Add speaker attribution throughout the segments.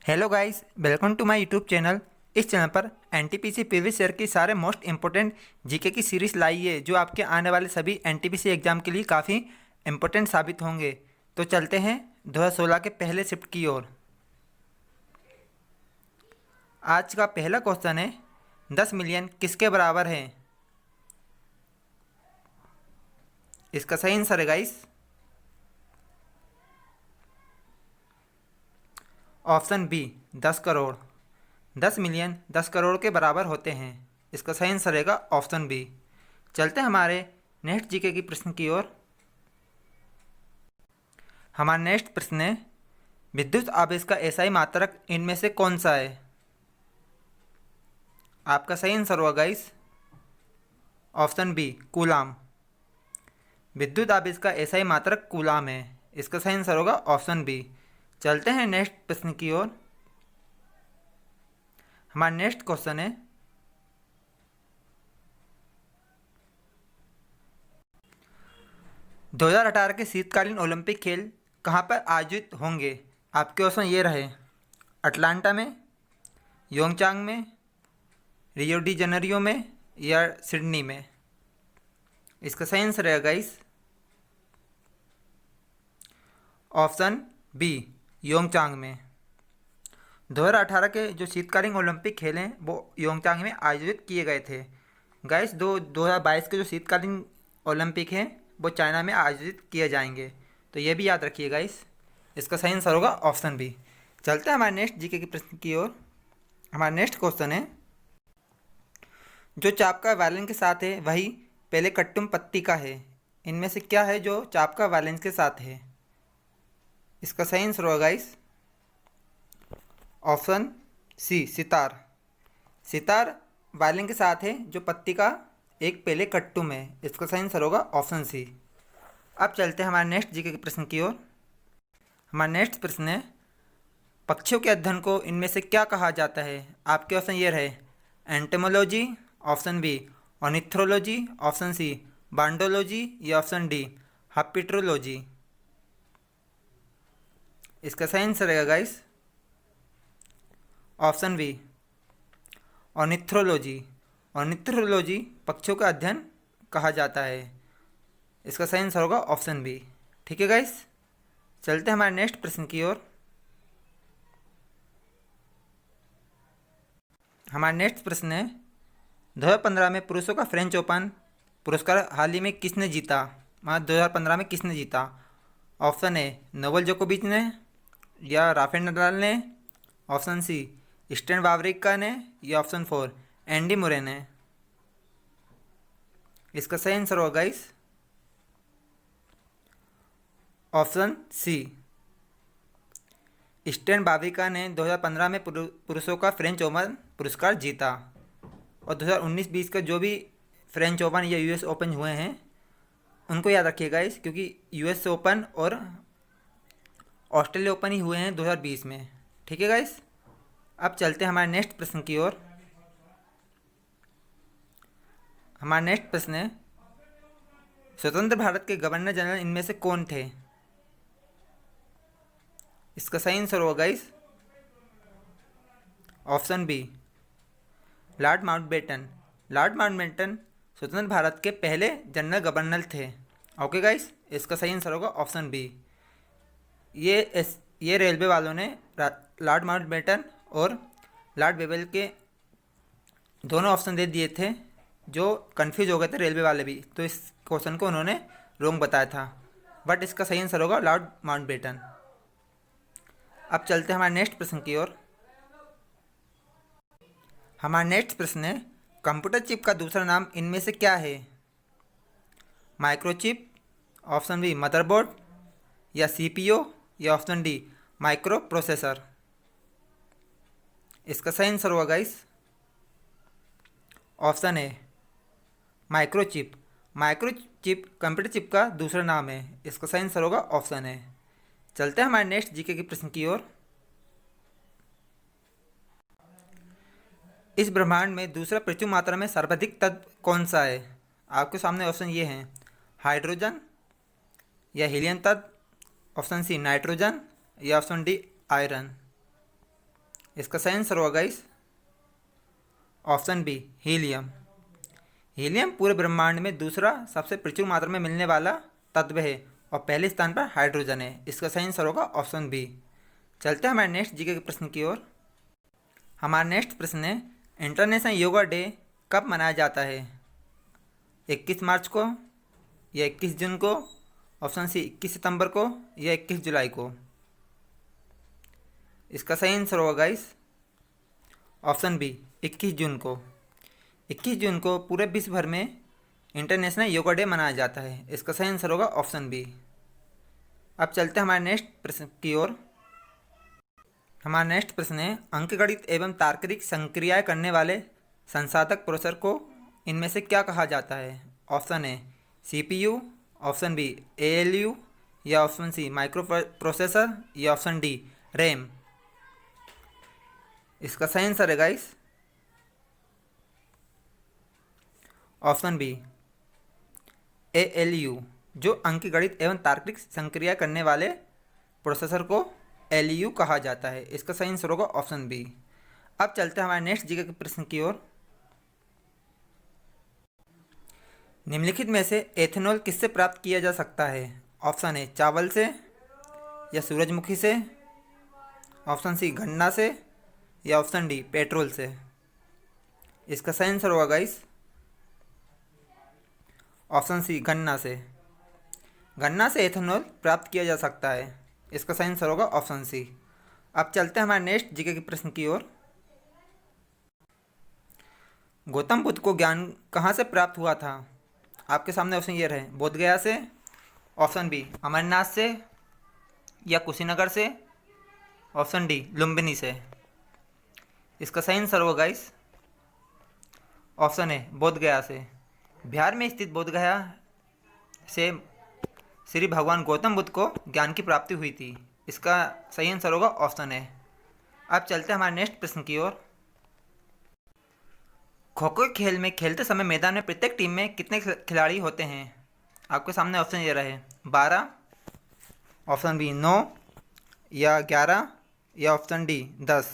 Speaker 1: Hello guys, welcome to my YouTube channel. इस channel पर NTPC previous year की सारे मोस्ट इंपॉर्टेंट जीके की सीरीज़ लाई है जो आपके आने वाले सभी एनटीपीसी एग्जाम के लिए काफ़ी इंपॉर्टेंट साबित होंगे। तो चलते हैं 2016 के पहले शिफ्ट की ओर। आज का पहला क्वेश्चन है, 10 मिलियन किसके बराबर है? इसका सही आंसर है guys option B, 10 crore. 10 million 10 crore के बराबर होते हैं। इसका सही आंसर रहेगा ऑप्शन बी। चलते हैं हमारे नेक्स्ट जीके की प्रश्न की ओर। हमारा नेक्स्ट प्रश्न है, विद्युत आवेश का एसआई मात्रक इनमें से कौन सा है? आपका सही आंसर होगा गाइस ऑप्शन बी, कूलाम। विद्युत आवेश का एसआई मात्रक कूलाम है। इसका सही आंसर होगा ऑप्शन बी। चलते हैं नेक्स्ट प्रश्न की ओर। हमारा नेक्स्ट क्वेश्चन है, दो 2018 के शीतकालीन ओलंपिक खेल कहाँ पर आयोजित होंगे? आपके ऑप्शन ये रहे, अटलांटा में, योंगचांग में, रियो डी जनरियो में या सिडनी में। इसका सही आंसर है गाइस ऑप्शन बी, योंगचांग में। 2018 के जो शीतकालीन ओलंपिक खेल हैं वो योंगचांग में आयोजित किए गए थे। गाइस 2022 के जो शीतकालीन ओलंपिक हैं वो चाइना में आयोजित किए जाएंगे, तो ये भी याद रखिए गाइस। इसका सही आंसर होगा ऑप्शन बी। चलते हैं हमारे नेक्स्ट जीके के प्रश्न की ओर। हमारा नेक्स्ट क्वेश्चन है, जो चापका वायलिन के साथ है वही पहले कट्टुम पत्ती का है। इनमें से क्या है जो चापका वायलिन के साथ है? इसका सही आंसर होगा guys option C, sitar. Sitar violin के साथ है जो पत्ती का एक पहले कट्टुम है। इसका सही आंसर होगा ऑप्शन सी। अब चलते हैं हमारे नेक्स्ट जीके के प्रश्न की ओर। हमारा नेक्स्ट प्रश्न है, पक्षियों के अध्ययन को इनमें से क्या कहा जाता है? आपके ऑप्शन ये रहे, entomology, option B ऑर्निथ्रोलॉजी, option C बांडोलॉजी या ऑप्शन डी हापिट्रोलॉजी। इसका सही आंसर रहेगा गाइस ऑप्शन बी ऑर्निथ्रोलॉजी। ऑर्निथ्रोलॉजी पक्षियों का अध्ययन कहा जाता है। इसका सही आंसर होगा ऑप्शन बी। ठीक है गाइस, चलते हैं हमारे नेक्स्ट प्रश्न की ओर। हमारा नेक्स्ट प्रश्न है, 2015 में पुरुषों का फ्रेंच ओपन पुरस्कार हाल ही में किसने जीता? 2015 में किसने जीता? ऑप्शन ए, नोवाक जोकोविच ने या राफेल नडाल ने, ऑप्शन सी स्टैन वावरिंका ने या ऑप्शन फोर एंडी मुरे ने। इसका सही आंसर होगा guys option C, Stan Wawrinka ने 2015 में पुरुषों का फ्रेंच ओपन पुरस्कार जीता। और 2019-20 का जो भी फ्रेंच ओपन या यूएस ओपन हुए हैं उनको याद रखिएगा इस, क्योंकि यूएस ओपन और ऑस्ट्रेलिया ओपन ही हुए हैं 2020 में। ठीक है गाइस, अब चलते हैं हमारे नेक्स्ट प्रश्न की ओर। हमारा नेक्स्ट प्रश्न है, स्वतंत्र भारत के गवर्नर जनरल इनमें से कौन थे? इसका सही आंसर होगा guys option B, Lord Mountbatten. Lord Mountbatten स्वतंत्र भारत के पहले जनरल गवर्नर थे। ओके गाइस, इसका सही आंसर होगा ऑप्शन बी। ये रेलवे वालों ने लॉर्ड माउंटबेटन और लॉर्ड बेवेल के दोनों ऑप्शन दे दिए थे, जो कंफ्यूज हो गए थे रेलवे वाले भी, तो इस क्वेश्चन को उन्होंने रॉन्ग बताया था, बट इसका सही आंसर होगा लॉर्ड माउंटबेटन। अब चलते हैं हमारे नेक्स्ट प्रश्न की ओर। हमारा नेक्स्ट प्रश्न है, कंप्यूटर चिप का दूसरा नाम इनमें से क्या है? माइक्रोचिप, ऑप्शन बी मदरबोर्ड या सीपीयू या ऑप्शन डी माइक्रो प्रोसेसर। इसका सही आंसर होगा गाइस ऑप्शन ए, माइक्रोचिप। माइक्रोचिप कंप्यूटर चिप का दूसरा नाम है। इसका सही आंसर होगा ऑप्शन ए। चलते हैं हमारे नेक्स्ट जीके के प्रश्न की ओर। इस ब्रह्मांड में दूसरा प्रचुर मात्रा में सर्वाधिक तत्व कौन सा है? आपके सामने ऑप्शन ये हैं, हाइड्रोजन या हीलियम तत्व, ऑप्शन सी नाइट्रोजन या ऑप्शन डी आयरन। इसका सही आंसर होगा guys option B helium. Helium पूरे ब्रह्मांड में दूसरा सबसे प्रचुर मात्रा में मिलने वाला तत्व है और पहले स्थान पर हाइड्रोजन है। इसका सही आंसर होगा ऑप्शन बी। चलते हैं हमारे नेक्स्ट जीके के प्रश्न की ओर। हमारा नेक्स्ट प्रश्न है इंटरनेशनल योगा डे कब मनाया जाता है? 21 मार्च को या 21 जून को, ऑप्शन सी 21 सितंबर को या 21 जुलाई को। इसका सही आंसर होगा गाइस ऑप्शन बी 21 जून को। 21 जून को पूरे विश्व भर में इंटरनेशनल योगा डे मनाया जाता है। इसका सही आंसर होगा ऑप्शन बी। अब चलते हैं हमारे नेक्स्ट प्रश्न की ओर। हमारा नेक्स्ट प्रश्न है अंकगणित एवं तार्किक संक्रियाएं करने वाले संसाधक प्रोसेसर को इनमें से क्या कहा जाता है? Option A CPU, option B ALU या ऑप्शन सी माइक्रो प्रोसेसर या ऑप्शन डी रैम। इसका सही आंसर है गाइस ऑप्शन बी एएलयू। जो अंकगणित एवं तार्किक संक्रिया करने वाले प्रोसेसर को एलयू कहा जाता है। इसका सही आंसर होगा ऑप्शन बी। अब चलते हैं हमारे नेक्स्ट जीके के प्रश्न की ओर। निम्नलिखित में से एथेनॉल किससे प्राप्त किया जा सकता है? ऑप्शन ए चावल से या सूरजमुखी से, ऑप्शन सी गन्ना से या ऑप्शन डी पेट्रोल से। इसका सही आंसर होगा गाइस ऑप्शन सी गन्ना से। गन्ना से एथेनॉल प्राप्त किया जा सकता है। इसका सही आंसर होगा ऑप्शन सी। अब चलते हैं हमारे नेक्स्ट जीके के प्रश्न की ओर। गौतम बुद्ध को ज्ञान कहाँ से प्राप्त हुआ था? आपके सामने ऑप्शन ये रहे बोध गया से, ऑप्शन बी अमरनाथ से या कुशीनगर से, ऑप्शन डी लुम्बिनी से। इसका सही आंसर होगा गाइस ऑप्शन ए बोध गया से। बिहार में स्थित बोध गया से श्री भगवान गौतम बुद्ध को ज्ञान की प्राप्ति हुई थी। इसका सही आंसर होगा ऑप्शन ए। अब चलते हैं हमारे नेक्स्ट प्रश्न की ओर। खो खो खेल में खेलते समय मैदान में प्रत्येक टीम में कितने खिलाड़ी होते हैं? आपके सामने ऑप्शन ये रहे 12, ऑप्शन बी 9 या 11 या ऑप्शन डी 10।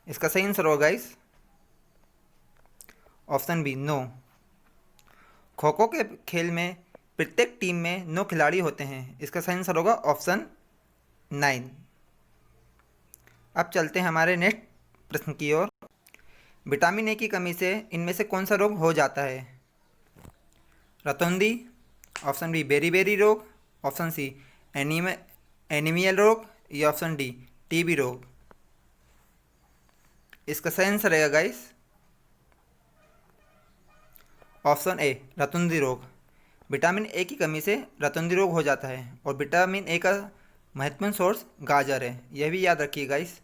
Speaker 1: इसका सही आंसर होगा guys option B 9। Kho kho के खेल में प्रत्येक टीम में 9 खिलाड़ी होते हैं। इसका सही आंसर होगा ऑप्शन 9। अब चलते हैं हमारे नेक्स्ट प्रश्न की ओर। विटामिन ए की कमी से इनमें से कौन सा रोग हो जाता है? रतौंधी, ऑप्शन बी बेरी रोग, ऑप्शन सी एनीमिया रोग या ऑप्शन डी टीबी रोग। इसका सही आंसर रहेगा गाइस ऑप्शन ए रतौंधी रोग। विटामिन ए की कमी से रतौंधी रोग हो जाता है और विटामिन ए का महत्वपूर्ण सोर्स गाजर है, यह भी याद रखिए गाइस।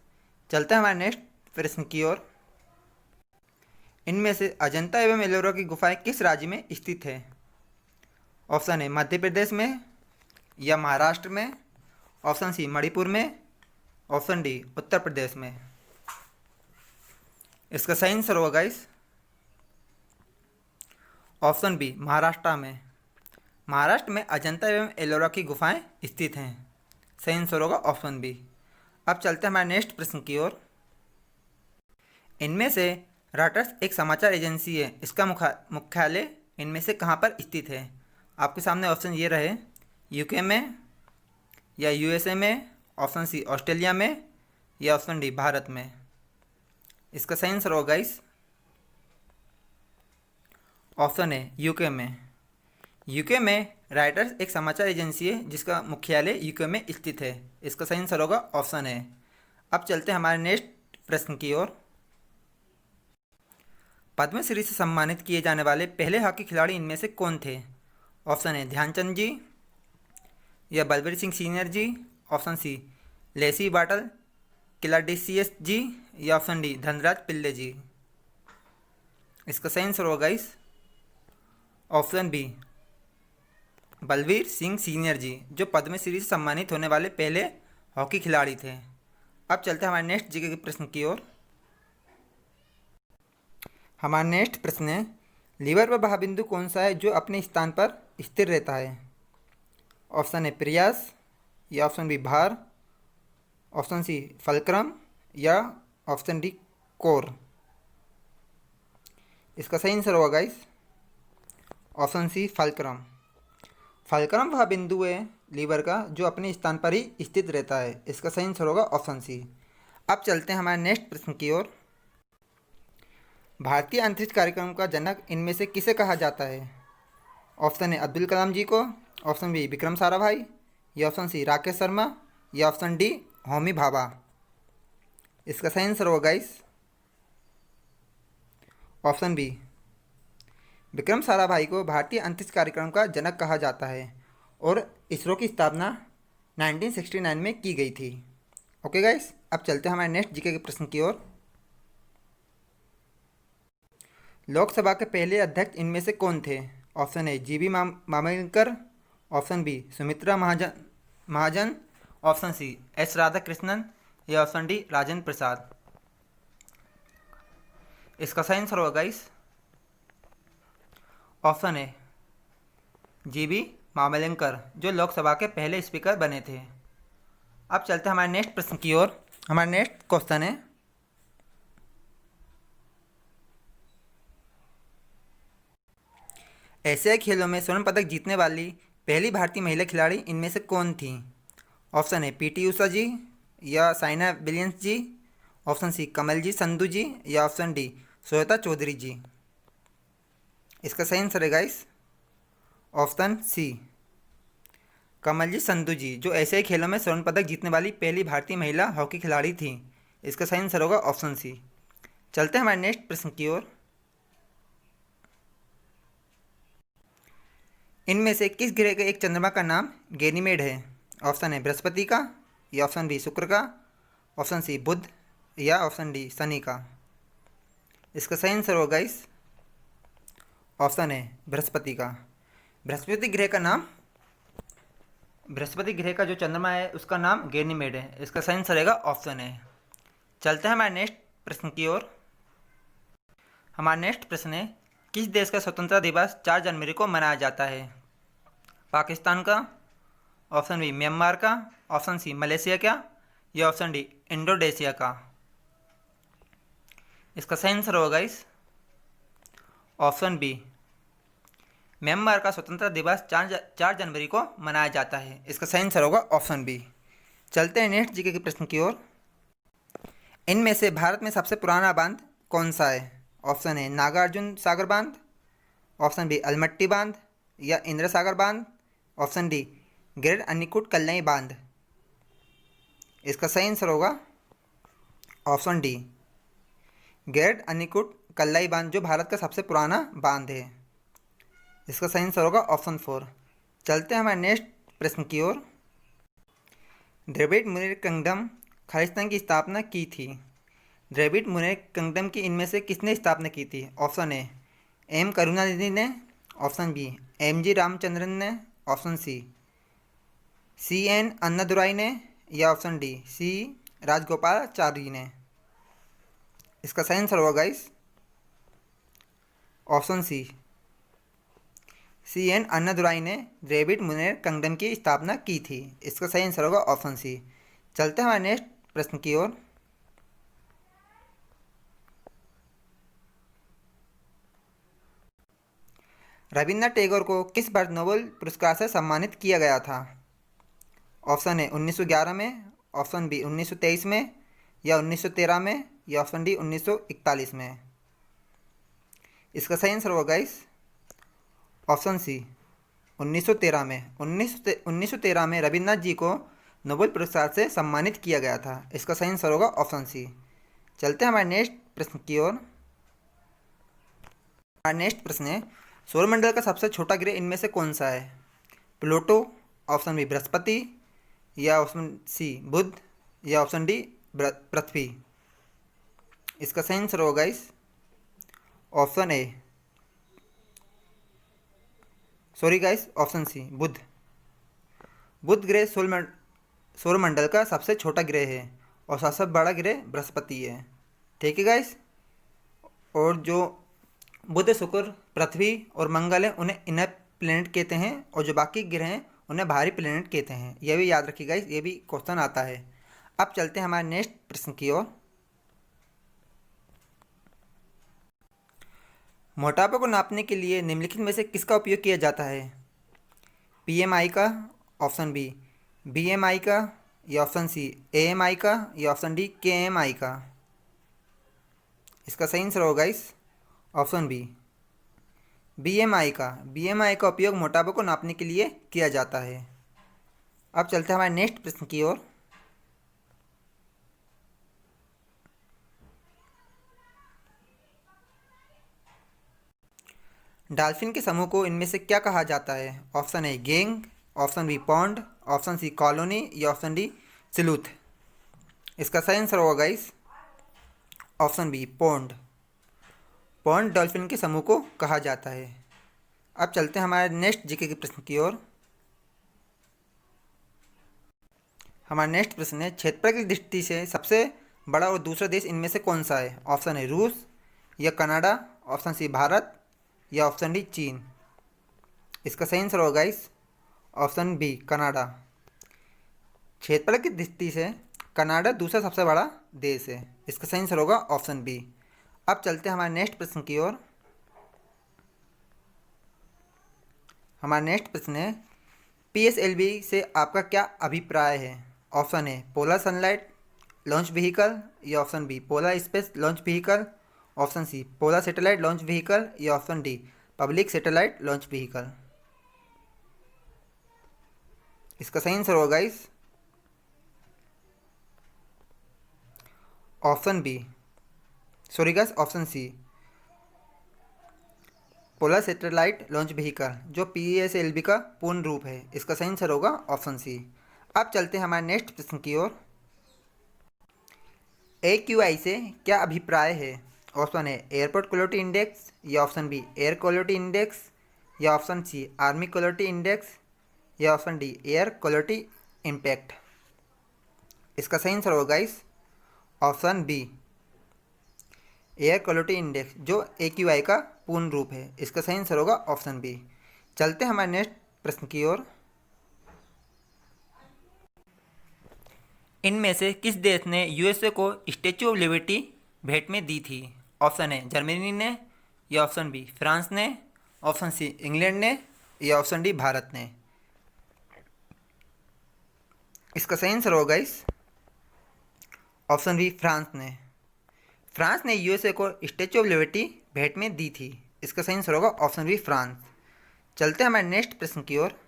Speaker 1: चलते हैं हमारे नेक्स्ट प्रश्न की ओर। इनमें से अजंता एवं एलोरा की गुफाएं किस राज्य में स्थित है? ऑप्शन ए मध्य प्रदेश में या महाराष्ट्र में, ऑप्शन सी मणिपुर में, ऑप्शन डी उत्तर प्रदेश में। इसका सही आंसर होगा गाइस ऑप्शन बी महाराष्ट्र में। महाराष्ट्र में अजंता एवं एलोरा की गुफाएं स्थित हैं। सही आंसर होगा ऑप्शन बी। अब चलते हैं हमारे नेक्स्ट प्रश्न की ओर। इनमें से रॉयटर्स एक समाचार एजेंसी है, इसका मुख्यालय इनमें से कहाँ पर स्थित है? आपके सामने ऑप्शन ये रहे यूके में या यूएसए में, ऑप्शन सी ऑस्ट्रेलिया में या ऑप्शन डी भारत में। इसका सही आंसर होगा गाइस ऑप्शन ए यूके में। यूके में रॉयटर्स एक समाचार एजेंसी है जिसका मुख्यालय यूके में स्थित है। इसका सही आंसर होगा ऑप्शन ए। अब चलते हैं हमारे नेक्स्ट प्रश्न की ओर। पद्मश्री से सम्मानित किए जाने वाले पहले हॉकी खिलाड़ी इनमें से कौन थे? ऑप्शन ए ध्यानचंद जी या Balbir Singh senior ji, option C लेसी बाटल किलाडिसियस जी या ऑप्शन डी धनराज पिल्ले जी। इसका सही आंसर होगा guys option B Balbir Singh senior ji, जो पद्मश्री से सम्मानित होने वाले पहले हॉकी खिलाड़ी थे। अब चलते हैं हमारे नेक्स्ट जीके के प्रश्न की ओर। हमारा नेक्स्ट प्रश्न है लीवर व महाबिंदु कौन सा है जो अपने स्थान पर स्थिर रहता है? ऑप्शन ए प्रयास या ऑप्शन बी भार, ऑप्शन सी फलक्रम या ऑप्शन डी कोर। इसका सही आंसर होगा guys option C fulcrum. Fulcrum वह बिंदु है लीवर का जो अपने स्थान पर ही स्थित रहता है। इसका सही आंसर होगा ऑप्शन सी। अब चलते हैं हमारे नेक्स्ट प्रश्न की ओर। भारतीय अंतरिक्ष कार्यक्रम का जनक इनमें से किसे कहा जाता है? ऑप्शन ए अब्दुल कलाम जी को, ऑप्शन बी विक्रम साराभाई, या ऑप्शन सी राकेश शर्मा, या ऑप्शन डी होमी भाभा। इसका सही आंसर होगा guys option B. Vikram Sarabhai को भारतीय अंतरिक्ष कार्यक्रम का जनक कहा जाता है और इसरो की स्थापना 1969 में की गई थी। ओके गाइस, अब चलते हैं हमारे नेक्स्ट जीके के प्रश्न की ओर। लोकसभा के पहले अध्यक्ष इनमें से कौन थे? ऑप्शन ए जीबी मामलकर, option B Sumitra Mahajan, option C S Radhakrishnan, या ऑप्शन डी राजेंद्र प्रसाद। इसका सही आंसर होगा गाइस ऑप्शन ए जीबी मामलकर, जो लोकसभा के पहले स्पीकर बने थे। अब चलते हैं हमारे नेक्स्ट प्रश्न की ओर। हमारा नेक्स्ट क्वेश्चन है एशियाई खेलों में स्वर्ण पदक जीतने वाली पहली भारतीय महिला खिलाड़ी इनमें से कौन थी? Option A PT Usha ji, या Saina Williams ji, option C Kamaljeet Sandhu ji, या ऑप्शन डी श्वेता चौधरी जी। इसका सही आंसर है guys option C Kamaljeet Sandhu ji, जो एशियाई खेलों में स्वर्ण पदक जीतने वाली पहली भारतीय महिला हॉकी खिलाड़ी थी। इसका सही आंसर होगा ऑप्शन सी। चलते हैं हमारे नेक्स्ट प्रश्न की ओर। इनमें से किस ग्रह के एक चंद्रमा का नाम गैनीमेड है? ऑप्शन ए बृहस्पति का, या ऑप्शन बी शुक्र का, ऑप्शन सी बुध, या ऑप्शन डी शनि का। इसका सही आंसर होगा गाइस ऑप्शन ए बृहस्पति का। बृहस्पति ग्रह का जो चंद्रमा है उसका नाम गैनीमेड है। इसका सही आंसर रहेगा ऑप्शन ए। चलते हैं हमारे नेक्स्ट प्रश्न की ओर। हमारा नेक्स्ट प्रश्न है किस देश का स्वतंत्रता दिवस 4 जनवरी को मनाया जाता है? पाकिस्तान का, ऑप्शन बी म्यांमार का, ऑप्शन सी मलेशिया का, या ऑप्शन डी इंडोनेशिया का। इसका सही आंसर होगा गाइस ऑप्शन बी। म्यांमार का स्वतंत्रता दिवस 4 जनवरी को मनाया जाता है। इसका सही आंसर होगा ऑप्शन बी। चलते हैं नेक्स्ट जीके के प्रश्न की ओर। इनमें से भारत में सबसे पुराना बांध कौन सा है? ऑप्शन ए नागार्जुन सागर बांध, ऑप्शन बी अलमट्टी बांध, या इंद्र सागर बांध, ऑप्शन डी ग्रेट अन्नीकूट कल्लई बांध। इसका सही आंसर होगा ऑप्शन डी ग्रेट अन्नीकूट कल्लई बांध, जो भारत का सबसे पुराना बांध है। इसका सही आंसर होगा ऑप्शन 4। चलते हैं हमारे नेक्स्ट प्रश्न की ओर। द्रविड़ मुनेर किंगडम खालिस्तान की स्थापना की थी। द्रविड़ मुनेर किंगडम की इनमें से किसने स्थापना की थी? ऑप्शन ए एम करुणानिधि ने, option B M G Ramachandran ने, ऑप्शन सी एन अन्नादुराई ने, या ऑप्शन डी सी राजगोपालाचारी ने। इसका सही आंसर होगा guys option C N Annadurai ने द्रविड़ मुनेर किंगडम की स्थापना की थी। इसका सही आंसर होगा ऑप्शन सी। चलते हैं हमारे नेक्स्ट प्रश्न की ओर। रविन्द्रनाथ टैगोर को किस वर्ष नोबेल पुरस्कार से सम्मानित किया गया था? ऑप्शन ए 1911 में, ऑप्शन बी 1923 में, या 1913 में, या ऑप्शन डी 1941 में। इसका सही आंसर होगा गाइस ऑप्शन सी 1913 में। 1913 में रविन्द्रनाथ जी को नोबेल पुरस्कार से सम्मानित किया गया था। इसका सही आंसर होगा ऑप्शन सी। चलते हैं हमारे नेक्स्ट प्रश्न की ओर। हमारा नेक्स्ट प्रश्न है सौरमंडल का सबसे छोटा ग्रह इनमें से कौन सा है? प्लूटो, ऑप्शन बी बृहस्पति, या ऑप्शन सी बुध, या ऑप्शन डी पृथ्वी। इसका सही आंसर होगा guys option A option C बुध। बुध ग्रह सौरमंडल का सबसे छोटा ग्रह है और सबसे बड़ा ग्रह बृहस्पति है। ठीक है गाइस, और जो बुध, शुक्र, पृथ्वी और मंगल है उन्हें इनर प्लेनेट कहते हैं, और जो बाकी ग्रह हैं उन्हें बाहरी प्लेनेट कहते हैं। यह भी याद रखिए गाइस, ये भी क्वेश्चन आता है। अब चलते हैं हमारे नेक्स्ट प्रश्न की ओर। मोटापे को नापने के लिए निम्नलिखित में से किसका उपयोग किया जाता है? पीएमआई का, ऑप्शन बी बीएमआई का, या ऑप्शन सी एएमआई का, या ऑप्शन डी केएमआई का। इसका सही आंसर होगा इस ऑप्शन बी बीएमआई का। बीएमआई का उपयोग मोटापे को नापने के लिए किया जाता है। अब चलते हैं हमारे नेक्स्ट प्रश्न की ओर। डॉल्फिन के समूह को इनमें से क्या कहा जाता है? Option A gang, option B pond, option C colony, या ऑप्शन डी स्लूथ। इसका सही आंसर होगा guys option B pond. Pond dolphin के समूह को कहा जाता है। अब चलते हैं हमारे नेक्स्ट जीके के प्रश्न की ओर। हमारा नेक्स्ट प्रश्न है, क्षेत्रफल की दृष्टि से सबसे बड़ा और दूसरा देश इनमें से कौन सा है? ऑप्शन है रूस, या कनाडा, ऑप्शन सी भारत, या ऑप्शन डी चीन। इसका सही आंसर होगा इस ऑप्शन बी कनाडा। क्षेत्रफल की दृष्टि से कनाडा दूसरा सबसे बड़ा देश है। इसका सही आंसर होगा ऑप्शन बी। अब चलते हैं हमारे नेक्स्ट प्रश्न की ओर। हमारा नेक्स्ट प्रश्न है, पीएसएलवी से आपका क्या अभिप्राय है? Option A polar sunlight launch vehicle, या option B polar space launch vehicle, option C polar satellite launch vehicle, या option D public satellite launch vehicle. इसका सही आंसर होगा इस option B, sorry guys, option C polar satellite launch vehicle, जो PSLV का पूर्ण रूप है। इसका सही आंसर होगा ऑप्शन सी। अब चलते हैं हमारे नेक्स्ट प्रश्न की ओर। AQI से क्या अभिप्राय है? Option A airport quality index, या option B air quality index, या option C army quality index, या option D air quality impact. इसका सही आंसर होगा इस option B air quality index, जो AQI का पूर्ण रूप है। इसका सही आंसर होगा ऑप्शन बी। चलते हैं हमारे नेक्स्ट प्रश्न की ओर। इनमें से किस देश ने यूएसए को स्टैच्यू ऑफ लिबर्टी भेंट में दी थी? ऑप्शन ए जर्मनी ने, या ऑप्शन बी फ्रांस ने, ऑप्शन सी इंग्लैंड ने, या ऑप्शन डी भारत ने। इसका सही आंसर होगा इस ऑप्शन बी फ्रांस ने। फ्रांस ने यूएसए को स्टैच्यू ऑफ लिबर्टी भेंट में दी थी। इसका सही आंसर होगा ऑप्शन बी फ्रांस। चलते हैं हमारे नेक्स्ट प्रश्न की ओर।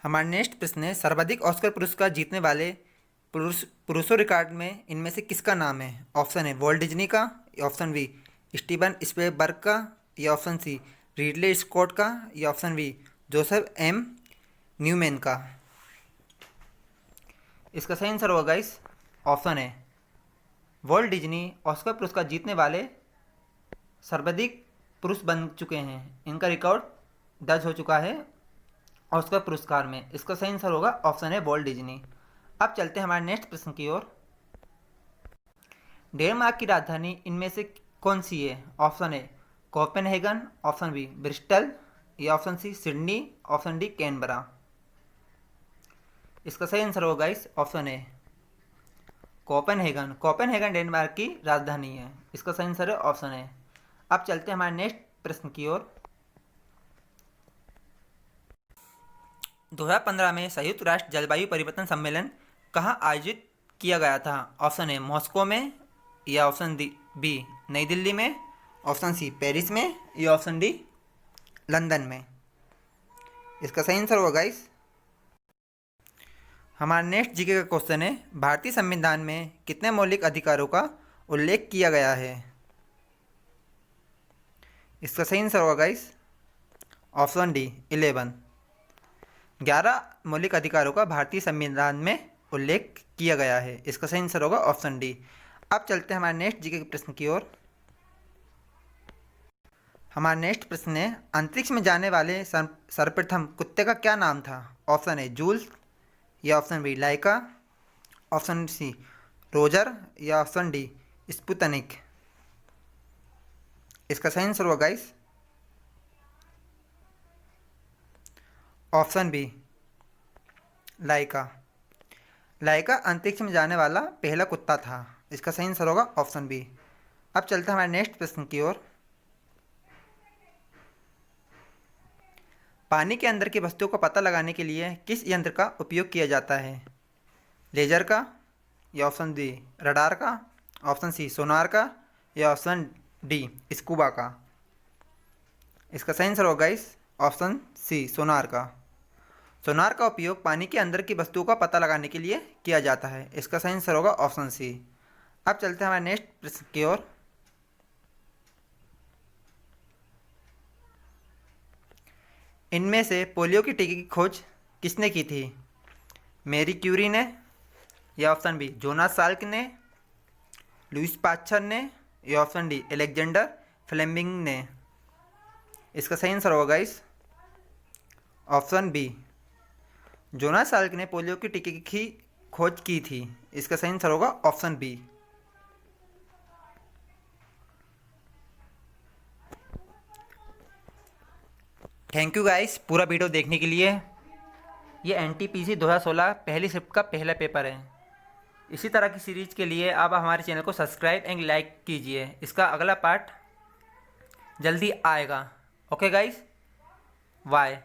Speaker 1: हमारा नेक्स्ट प्रश्न है, सर्वाधिक ऑस्कर पुरस्कार जीतने वाले पुरुषों रिकॉर्ड में इनमें से किसका नाम है? ऑप्शन है वॉल्ट डिज्नी का, ऑप्शन बी स्टीवन स्पीलबर्ग का, या ऑप्शन सी रिडले स्कॉट का, या option B Joseph M Newman का। इसका सही आंसर होगा इस ऑप्शन है वॉल्ट डिज्नी ऑस्कर पुरस्कार जीतने वाले सर्वाधिक पुरुष बन चुके हैं। इनका रिकॉर्ड दर्ज हो चुका है ऑस्कर पुरस्कार में। इसका सही आंसर होगा ऑप्शन है वॉल्ट डिज्नी। अब चलते हैं हमारे नेक्स्ट प्रश्न की ओर। डेनमार्क की राजधानी इनमें से कौन सी है? Option A Copenhagen, option B Bristol, या option C Sydney, option D Canberra. इसका सही आंसर होगा इस option A Copenhagen. Copenhagen Denmark की राजधानी है। इसका सही आंसर है ऑप्शन ए। अब चलते हैं हमारे नेक्स्ट प्रश्न की ओर। 2015 में संयुक्त राष्ट्र जलवायु परिवर्तन सम्मेलन कहाँ आयोजित किया गया था? ऑप्शन ए मॉस्को में, या ऑप्शन बी नई दिल्ली में, ऑप्शन सी पेरिस में, या ऑप्शन डी लंदन में। इसका सही आंसर होगा गाइस हमारा नेक्स्ट जीके का क्वेश्चन है, भारतीय संविधान में कितने मौलिक अधिकारों का उल्लेख किया गया है? इसका सही आंसर होगा गाइस ऑप्शन डी 11। 11 मौलिक अधिकारों का भारतीय संविधान में उल्लेख किया गया है। इसका सही आंसर होगा ऑप्शन डी। अब चलते हैं हमारे नेक्स्ट जीके के प्रश्न की ओर। हमारा नेक्स्ट प्रश्न है, अंतरिक्ष में जाने वाले सर्वप्रथम कुत्ते का क्या नाम था? ऑप्शन ए जूल्स, या ऑप्शन बी लाइका, ऑप्शन सी रोजर, या ऑप्शन डी स्पुतनिक। इसका सही आंसर होगा गाइस ऑप्शन बी लाइका। लाइका अंतरिक्ष में जाने वाला पहला कुत्ता था। इसका सही आंसर होगा ऑप्शन बी। अब चलते हैं हमारे नेक्स्ट प्रश्न की ओर। पानी के अंदर की वस्तुओं का पता लगाने के लिए किस यंत्र का उपयोग किया जाता है? लेजर का, या ऑप्शन डी रडार का, ऑप्शन सी सोनार का, या ऑप्शन डी स्कूबा का। इसका सही आंसर होगा इस ऑप्शन सी सोनार का। सोनार का उपयोग पानी के अंदर की वस्तुओं का पता लगाने के लिए किया जाता है। इसका सही आंसर होगा ऑप्शन सी। अब चलते हैं हमारे नेक्स्ट प्रश्न की ओर। इनमें से पोलियो की टीके की खोज किसने की थी? मैरी क्यूरी ने, या ऑप्शन बी जोनास साल्क ने, लुइस पास्चर ने, या ऑप्शन डी अलेक्जेंडर फ्लेमिंग ने। इसका सही आंसर होगा इस ऑप्शन बी जोनास साल्क ने पोलियो की टीके की खोज की थी। इसका सही आंसर होगा option B. Thank you guys पूरा वीडियो देखने के लिए। ये NTPC 2016 पहली शिफ्ट का पहला पेपर है। इसी तरह की सीरीज के लिए आप हमारे चैनल को सब्सक्राइब एंड लाइक कीजिए। इसका अगला पार्ट जल्दी आएगा। Okay guys, bye.